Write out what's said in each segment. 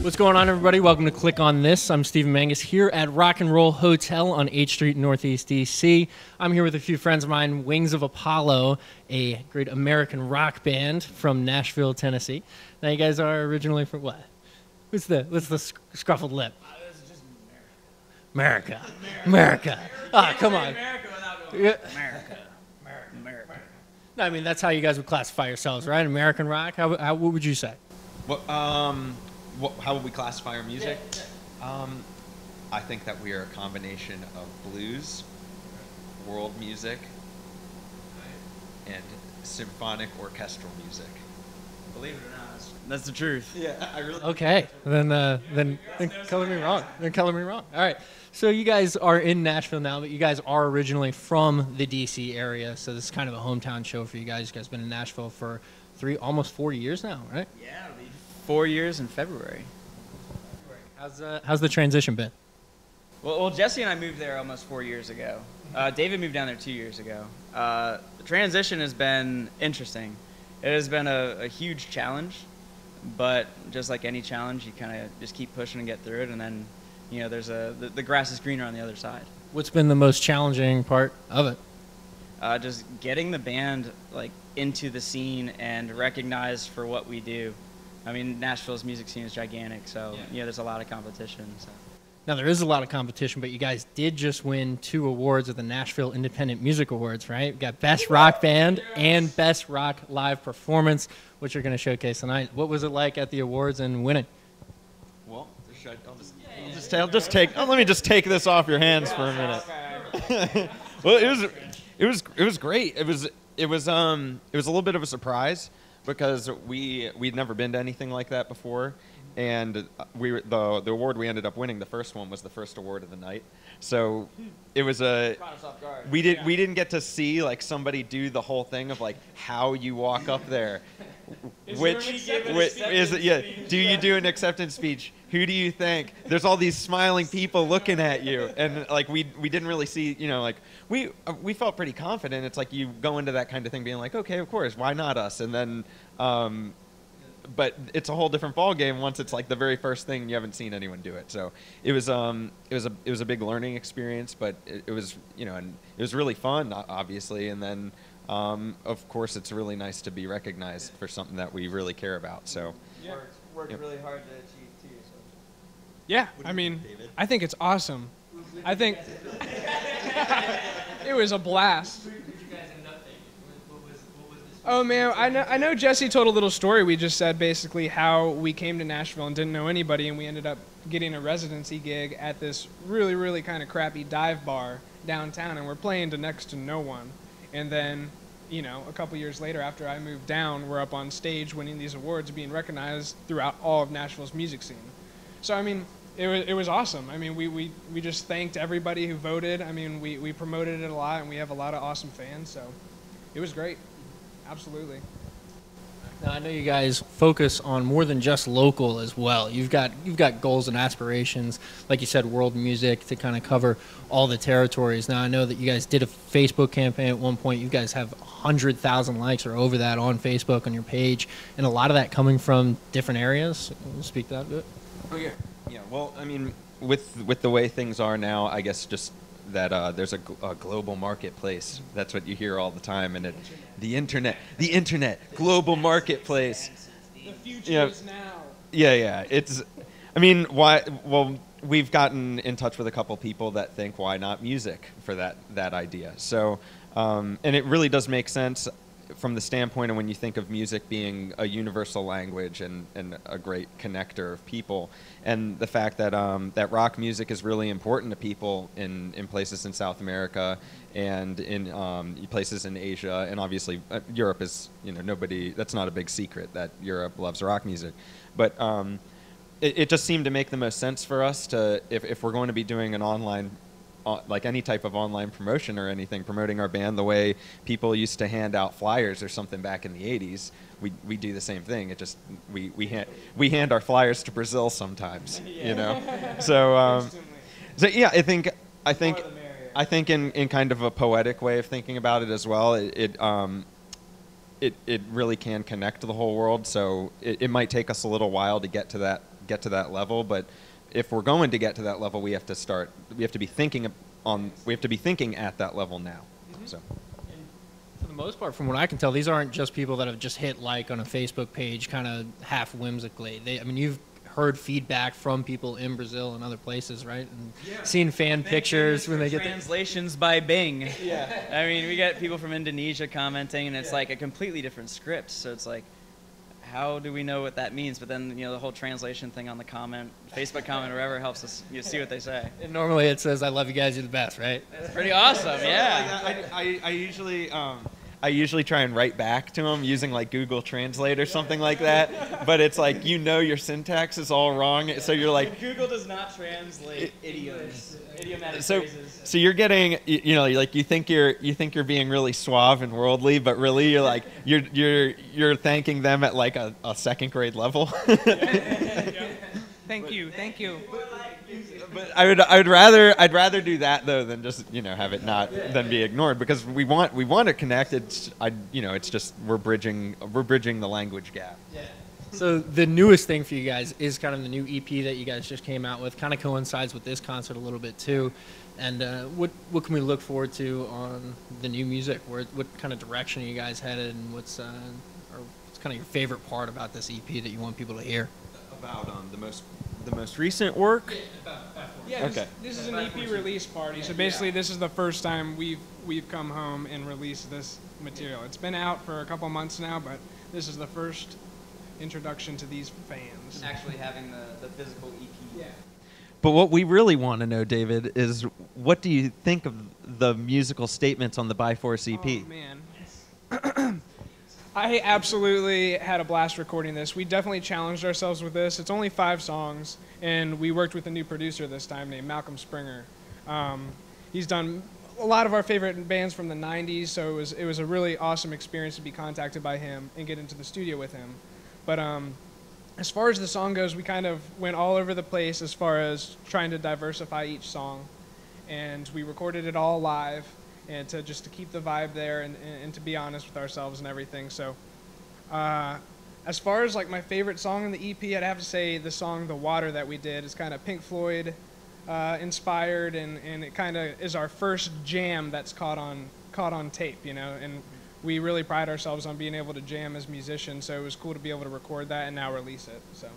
What's going on, everybody? Welcome to Click on This. I'm Stephen Mangus here at Rock and Roll Hotel on H Street in Northeast DC. I'm here with a few friends of mine, Wings of Apollo, a great American rock band from Nashville, Tennessee. Now, you guys are originally from what? What's the scruffled lip? This is just America. America. Ah, come on. America without going, America. No, I mean, that's how you guys would classify yourselves, right? American rock? What would you say? Well, how would we classify our music? I think that we are a combination of blues, world music, and symphonic orchestral music. Believe it or not, that's the truth. Yeah, I really. Okay, then color me wrong. All right, so you guys are in Nashville now, but you guys are originally from the DC area, so this is kind of a hometown show for you guys. You guys have been in Nashville for almost 4 years now, right? Yeah, it'll be 4 years in February. How's the transition been? Well, Jesse and I moved there almost 4 years ago. David moved down there 2 years ago. The transition has been interesting. It has been a huge challenge, but just like any challenge, you kind of just keep pushing and get through it, and then, you know, there's the grass is greener on the other side. What's been the most challenging part of it? Just getting the band like into the scene and recognized for what we do. I mean, Nashville's music scene is gigantic, so yeah, there's a lot of competition. So. Now, there is a lot of competition, but you guys did just win 2 awards at the Nashville Independent Music Awards, right? You got Best Rock Band and Best Rock Live Performance, which you're going to showcase tonight. What was it like at the awards and winning? Well, let me just take this off your hands for a minute. Well, it was great. It was a little bit of a surprise because we'd never been to anything like that before, and the award we ended up winning, the first one, was the first award of the night. So it was we didn't get to see like somebody do the whole thing of like how you walk up there. Do you do an acceptance speech? Who do you thank? There's all these smiling people looking at you, and like we didn't really see, you know, like we felt pretty confident. It's like you go into that kind of thing being like, okay, of course, why not us? And then but it's a whole different ball game once it's like the very first thing, you haven't seen anyone do it. So it was a big learning experience, but it was, you know, and it was really fun, obviously. And then of course it's really nice to be recognized for something that we really care about. So Worked really hard to achieve too. So. Yeah, I mean, I think it's awesome. I think it was a blast. Oh man, I know Jesse told a little story. We just said basically how we came to Nashville and didn't know anybody, and we ended up getting a residency gig at this really, really kind of crappy dive bar downtown, and we're playing to next to no one. And then, you know, a couple years later, after I moved down, we're up on stage winning these awards, being recognized throughout all of Nashville's music scene. So I mean, it was awesome. I mean, we just thanked everybody who voted. I mean, we promoted it a lot, and we have a lot of awesome fans. So it was great. Absolutely. Now, I know you guys focus on more than just local as well. You've got goals and aspirations, like you said, world music, to kind of cover all the territories. Now, I know that you guys did a Facebook campaign at one point. You guys have 100,000 likes or over that on Facebook on your page, and a lot of that coming from different areas. Can you speak to that a bit? Oh yeah. Yeah. Well, I mean, with the way things are now, I guess just that there's a global marketplace. That's what you hear all the time, and the internet, global marketplace. The future is now. Yeah. I mean, why? Well, we've gotten in touch with a couple people that think, why not music for that idea? So, and it really does make sense from the standpoint of when you think of music being a universal language and a great connector of people, and the fact that that rock music is really important to people in places in South America and in places in Asia, and obviously Europe is, you know, that's not a big secret that Europe loves rock music, but it just seemed to make the most sense for us to, if we're going to be doing an online, like any type of online promotion or anything, promoting our band the way people used to hand out flyers or something back in the 80s, we do the same thing. It just we hand our flyers to Brazil sometimes, you know. So yeah, I think I think in kind of a poetic way of thinking about it as well, it really can connect to the whole world. So it might take us a little while to get to that level, but if we're going to get to that level, we have to be thinking at that level now. So. For the most part, from what I can tell, these aren't just people that have just hit like on a Facebook page kind of half whimsically. You've heard feedback from people in Brazil and other places, right? And seen fan pictures when they get translations by Bing. Yeah. I mean, we get people from Indonesia commenting, and it's like a completely different script. So it's like, how do we know what that means? But then, the whole translation thing on the comment, Facebook comment or whatever, helps us see what they say. And normally it says, "I love you guys, you're the best," right? That's pretty awesome, yeah. I usually try and write back to them using like Google Translate or something like that, but it's like your syntax is all wrong, so you're like Google does not translate idiomatic phrases. So you're getting you think you're being really suave and worldly, but really you're like you're thanking them at like a second grade level. Thank you. But I'd rather do that though than just have it not then be ignored, because we want to connect. It's just we're bridging the language gap. Yeah. So the newest thing for you guys is kind of the new EP that you guys just came out with. Kind of coincides with this concert a little bit too. And what can we look forward to on the new music? What kind of direction are you guys headed, and what's kind of your favorite part about this EP that you want people to hear? About the most recent work. Yeah, okay. This is an EP release party. So basically, this is the first time we've come home and released this material. It's been out for a couple months now, but this is the first introduction to these fans. Actually having the physical EP. Yeah. But what we really want to know, David, is what do you think of the musical statements on the Byforce EP? Oh, man. I absolutely had a blast recording this. We definitely challenged ourselves with this. It's only 5 songs, and we worked with a new producer this time named Malcolm Springer. He's done a lot of our favorite bands from the 90s, so it was a really awesome experience to be contacted by him and get into the studio with him. But as far as the song goes, we kind of went all over the place as far as trying to diversify each song, and we recorded it all live, and to keep the vibe there and to be honest with ourselves and everything. So as far as like my favorite song in the EP, I'd have to say the song "The Water" that we did is kind of Pink Floyd inspired, and it kind of is our first jam that's caught on tape, and we really pride ourselves on being able to jam as musicians, so it was cool to be able to record that and now release it. So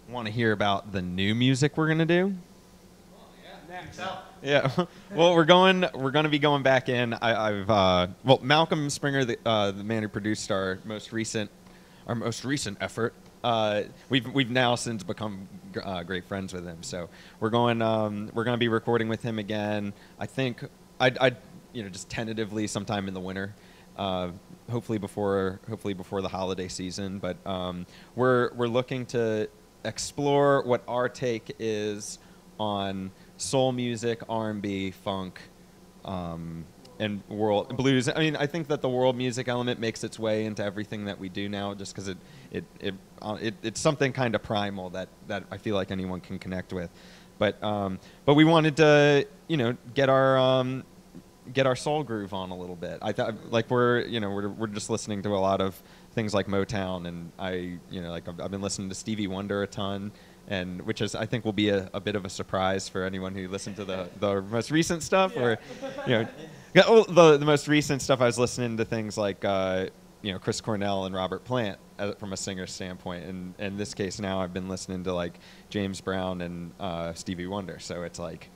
want to hear about the new music we're going to do? next. Yeah. Well, we're going to be going back in. Malcolm Springer, the man who produced our most recent effort. We've now since become great friends with him. So we're going to be recording with him again. I think I'd just tentatively sometime in the winter. Hopefully before the holiday season. But we're looking to explore what our take is on soul music, R&B, funk, and world blues. I mean, I think that the world music element makes its way into everything that we do now, just because it's something kind of primal that I feel like anyone can connect with. But we wanted to get our soul groove on a little bit. I thought like we're just listening to a lot of things like Motown, and I've been listening to Stevie Wonder a ton. And which is, I think, will be a bit of a surprise for anyone who listened to the most recent stuff. Yeah. Or, the most recent stuff, I was listening to things like, Chris Cornell and Robert Plant from a singer standpoint. And in this case now, I've been listening to like James Brown and Stevie Wonder. So it's like,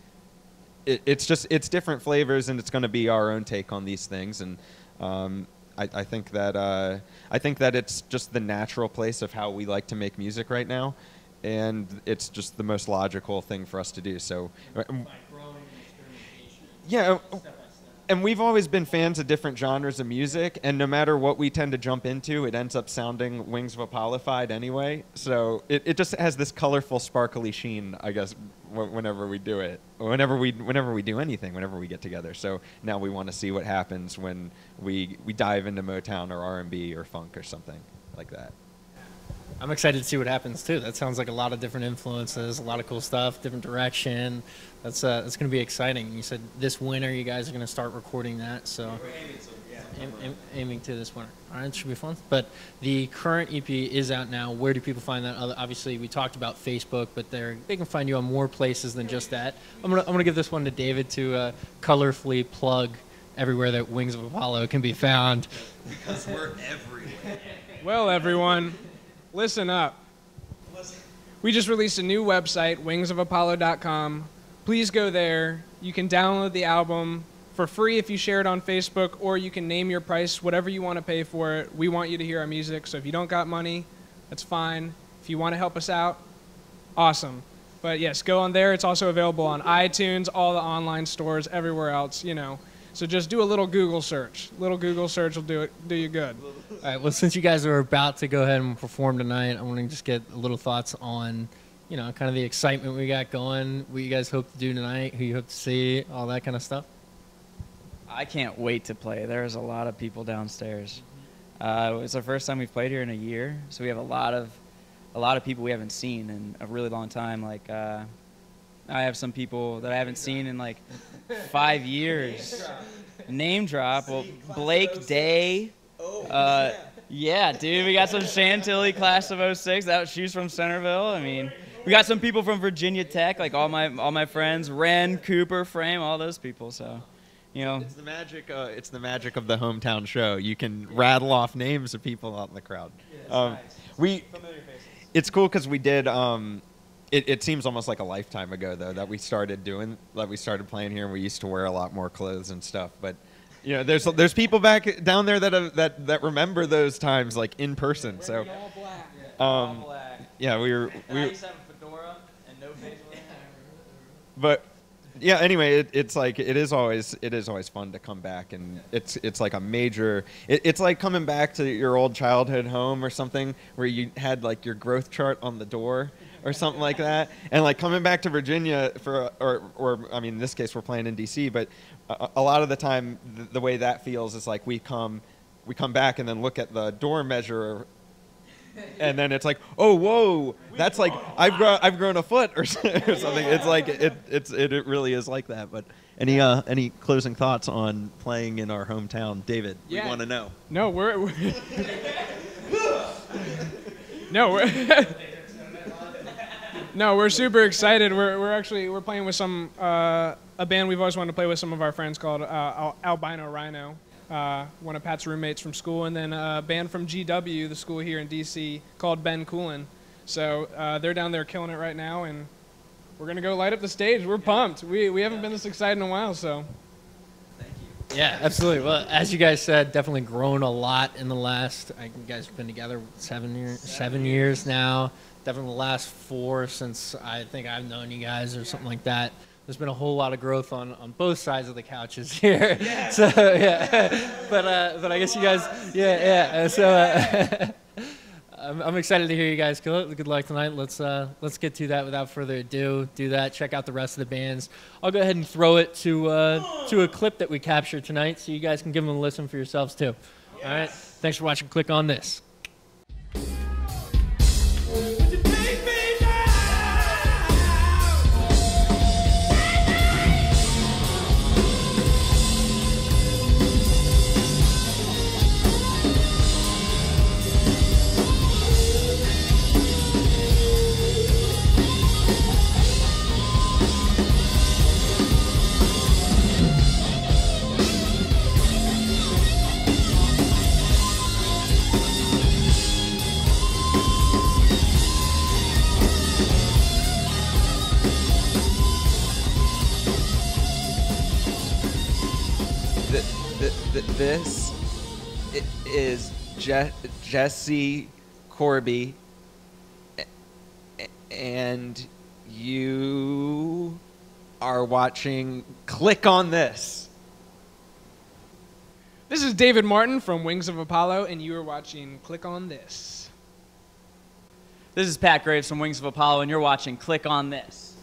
it's different flavors, and it's going to be our own take on these things. And I think that it's just the natural place of how we like to make music right now. And it's just the most logical thing for us to do. So, yeah, and we've always been fans of different genres of music, and no matter what we tend to jump into, it ends up sounding Wings of Apollo-fied anyway. So it just has this colorful, sparkly sheen, I guess, whenever we do it, whenever we do anything, whenever we get together. So now we want to see what happens when we dive into Motown or R&B or funk or something like that. I'm excited to see what happens too. That sounds like a lot of different influences, a lot of cool stuff, different direction. That's going to be exciting. You said this winter you guys are going to start recording that, so aiming to this winter. All right, it should be fun. But the current EP is out now. Where do people find that? Obviously, we talked about Facebook, but they can find you on more places than just that. I'm gonna give this one to David to colorfully plug everywhere that Wings of Apollo can be found. Because we're everywhere. Well, everyone, listen up. We just released a new website, wingsofapollo.com. Please go there. You can download the album for free if you share it on Facebook, or you can name your price, whatever you want to pay for it. We want you to hear our music, so if you don't got money, that's fine. If you want to help us out, awesome. But yes, go on there. It's also available on iTunes, all the online stores, everywhere else, you know. So just do a little Google search. Little Google search will do you good. All right, well, since you guys are about to go ahead and perform tonight, I want to just get a little thoughts on, you know, kind of the excitement we got going, what you guys hope to do tonight, who you hope to see, all that kind of stuff. I can't wait to play. There's a lot of people downstairs. It's our first time we've played here in a year, so we have a lot of people we haven't seen in a really long time. Like I have some people that I haven't seen in like 5 years. Name drop. Well, Blake Day. Yeah, dude, we got some Chantilly class of '06. She's from Centerville. I mean, we got some people from Virginia Tech, like all my friends, Ren, Cooper, Frame, all those people. So. You know, it's the magic. It's the magic of the hometown show. You can rattle off names of people out in the crowd. Yeah, nice. Familiar faces. It's cool because we did. It seems almost like a lifetime ago though that we started playing here. And we used to wear a lot more clothes and stuff. But you know, there's people back down there that remember those times like in person. So all black. All black. Yeah, we I used to have a fedora and no facial hair. But. Yeah. Anyway, it is always fun to come back, and it's like a major. It's like coming back to your old childhood home or something where you had like your growth chart on the door or something like that, and like coming back to Virginia or I mean in this case we're playing in DC, but a lot of the time the way that feels is like we come back and then look at the door measure. And then it's like, oh, whoa, that's like I've grown a foot or something. It's like it really is like that. But any closing thoughts on playing in our hometown, David? Yeah. We want to know. No, we're no, we're super excited. We're playing with some a band we've always wanted to play with, some of our friends called Albino Rhino. One of Pat's roommates from school, and then a band from GW, the school here in DC, called Ben Coolin. So they're down there killing it right now, and we're going to go light up the stage. We're pumped. We haven't been this excited in a while, so. Thank you. Yeah, absolutely. Well, as you guys said, definitely grown a lot in the last, you guys have been together 7 years now. Definitely the last 4 since I think I've known you guys or something like that. There's been a whole lot of growth on both sides of the couches here. Yeah. So yeah, but I guess you guys, yeah. So I'm excited to hear you guys kill it. Good luck tonight. Let's get to that without further ado. Do that. Check out the rest of the bands. I'll go ahead and throw it to a clip that we captured tonight, so you guys can give them a listen for yourselves too. Yes. All right. Thanks for watching. Click on this. This is Jesse Corby, and you are watching Click on This. This is David Martin from Wings of Apollo, and you are watching Click on This. This is Pat Graves from Wings of Apollo, and you're watching Click on This.